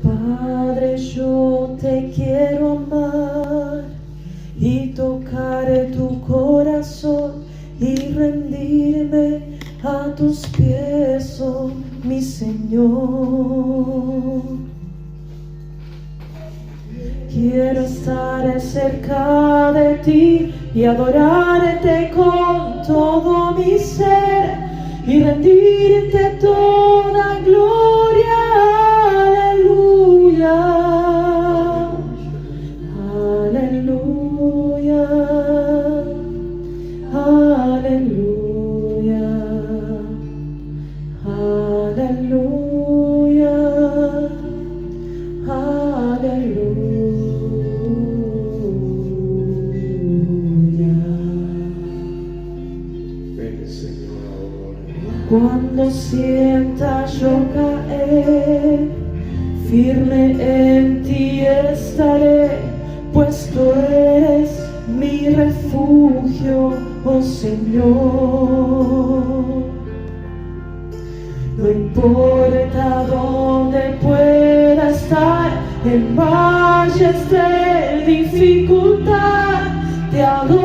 Padre, yo te quiero amar y tocar tu corazón y rendirme a tus pies, oh mi Señor. Quiero estar cerca de ti y adorarte con todo mi ser y rendirte toda gloria. Aleluya, aleluya, aleluya, aleluya, aleluya. Ven, Señor, ahora. Cuando sienta yo caer, firme en ti estaré, pues tú eres mi refugio, oh Señor. No importa dónde pueda estar, en valles de dificultad, te adoro.